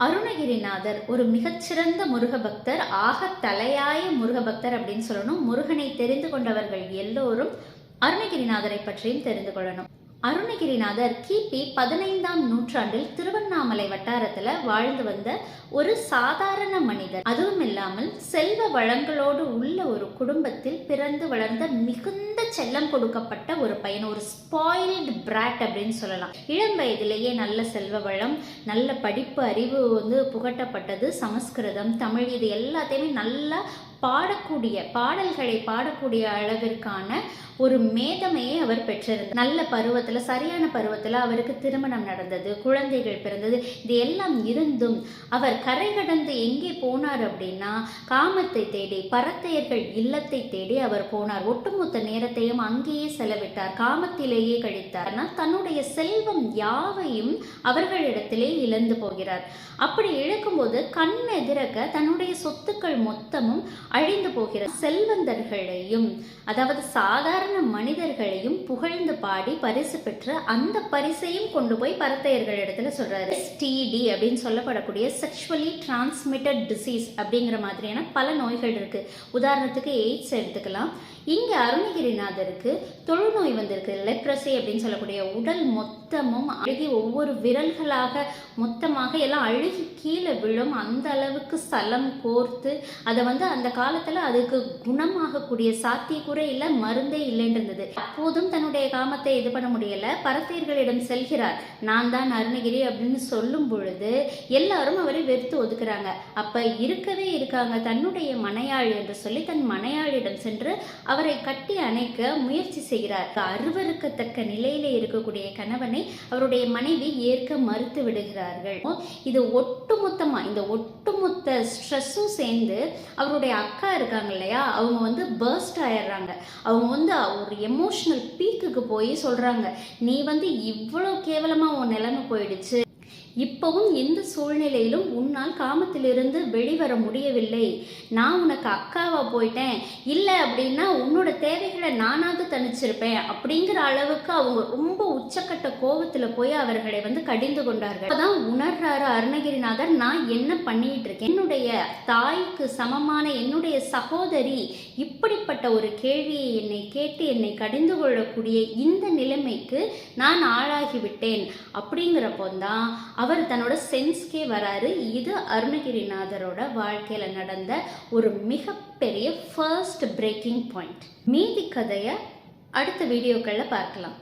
அருணகிரிநாதர் ஒரு மிகச்சிறந்த முருக பக்தர், தலையாய முருக பக்தர் அப்படின்னு சொல்லணும். முருகனை தெரிந்து கொண்டவர்கள் எல்லோரும் அருணகிரிநாதரை பற்றியும் தெரிந்து கொள்ளணும். அருணகிரிநாதர் கிபி 15ஆம் நூற்றாண்டில் திருவண்ணாமலை வட்டாரத்துல வாழ்ந்து வந்த ஒரு சாதாரண மனிதர். அதுவும் இல்லாமல் செல்வ வளங்களோடு உள்ள ஒரு குடும்பத்தில் பிறந்து வளர்ந்த மிகுந்த செல்லம் கொடுக்கப்பட்ட ஒரு பையன், ஒரு ஸ்பாயில்டு பிராட் அப்படின்னு சொல்லலாம். இளம் வயதிலேயே நல்ல செல்வ வளம், நல்ல படிப்பு அறிவு புகட்டப்பட்டது. சமஸ்கிருதம், தமிழ் இது எல்லாத்தையுமே நல்லா பாடல்களை பாடக்கூடிய அளவிற்கான ஒரு மேதமையை அவர் பெற்றிருந்தார். நல்ல பருவத்துல, சரியான பருவத்துல அவருக்கு திருமணம் நடந்தது, குழந்தைகள் பிறந்தது. இது எல்லாம் இருந்தும் அவர் கரை கடந்து எங்கே போனார் அப்படின்னா, காமத்தை தேடி, பரத்தையர்கள் இல்லத்தை தேடி அவர் போனார். ஒட்டுமொத்த நேரத்தையும் அங்கேயே செலவிட்டார், காமத்திலேயே கழித்தார். தன்னுடைய செல்வம் யாவையும் அவர்களிடத்திலே இழந்து போகிறார். அப்படி இழக்கும்போது கண் எதிரக்க தன்னுடைய சொத்துக்கள் மொத்தமும் அழிந்து போகிறார். செல்வந்தர்களையும், அதாவது சாதாரண மனிதர்களையும் புகழ்ந்து பாடி பரிசு பெற்று அந்த பரிசையும் கொண்டு போய் பரத்தையர்கள் இடத்துல சொல்றாரு. STD அப்படின்னு சொல்லப்படக்கூடிய செக்ஷுவலி டிரான்ஸ்மிட்டட் டிசீஸ் அப்படிங்கிற மாதிரியான பல நோய்கள் இருக்கு. உதாரணத்துக்கு எய்ட்ஸ் எடுத்துக்கலாம். இங்க அருணகிரிநாதருக்கு தொழுநோய் வந்திருக்கு, லெப்ரசி அப்படின்னு சொல்லக்கூடிய உடல் மொத்தமும் அழுகி ஒவ்வொரு விரல்களாக மொத்தமாக எல்லாம் அழுகி கீழே விழும். அந்த அளவுக்கு ஸ்தலம் கோர்த்து அதை அந்த காலத்துல அதுக்கு குணமாகக்கூடிய சாத்தியக்கூறே இல்லை, மருந்தே இல்லைன்றது. அப்போதும் தன்னுடைய காமத்தை இது பண்ண முடியல. பரத்தையர்களிடம் செல்கிறார். நான் தான் அருணகிரி அப்படின்னு சொல்லும் பொழுது எல்லாரும் அவரை வெறுத்து ஒதுக்குறாங்க. அப்ப இருக்கவே இருக்காங்க தன்னுடைய மனையாள் என்று சொல்லி தன் மனையாளிடம் சென்று அவரை கட்டி அணைக்க முயற்சி செய்கிறார். அருவருக்கத்தக்க நிலையிலே இருக்கக்கூடிய கணவனை அவருடைய மனைவி ஏற்க மறுத்து விடுகிறார்கள். இது ஒட்டுமொத்தமா, இந்த ஒட்டுமொத்த ஸ்ட்ரெஸ்ஸும் சேர்ந்து அவருடைய அக்கா இருக்காங்க இல்லையா, அவங்க பர்ஸ்ட் ஆயிடுறாங்க. அவங்க ஒரு எமோஷனல் பீக்குக்கு போய் சொல்றாங்க, நீ இவ்வளவு கேவலமா உன் நிலைமை போயிடுச்சு, இப்பவும் எந்த சூழ்நிலையிலும் உன்னால் காமத்திலிருந்து வெளிவர முடியவில்லை, நான் உனக்கு அக்காவா போயிட்டேன், இல்லை அப்படின்னா உன்னோட தேவைகளை நானாவது தனிச்சிருப்பேன் அப்படிங்கிற அளவுக்கு அவங்க ரொம்ப உச்சக்கட்ட கோபத்துல போய் அவர்களை கடிந்து கொண்டார்கள். அப்பதான் உணர்றாரு அருணகிரிநாதர், நான் என்ன பண்ணிட்டு இருக்கேன், என்னுடைய தாய்க்கு சமமான என்னுடைய சகோதரி இப்படிப்பட்ட ஒரு கேள்வியை என்னை கேட்டு என்னை கடிந்து கொள்ளக்கூடிய இந்த நிலைமைக்கு நான் ஆளாகிவிட்டேன். அப்படிங்கிறப்போதான் அவர் தன்னோட சென்ஸ்கே வராரு. இது அருணகிரிநாதரோட வாழ்க்கையில நடந்த ஒரு மிகப்பெரிய ஃபர்ஸ்ட் பிரேக்கிங் பாயிண்ட். மீதி கதையை அடுத்த வீடியோக்கள்ல பார்க்கலாம்.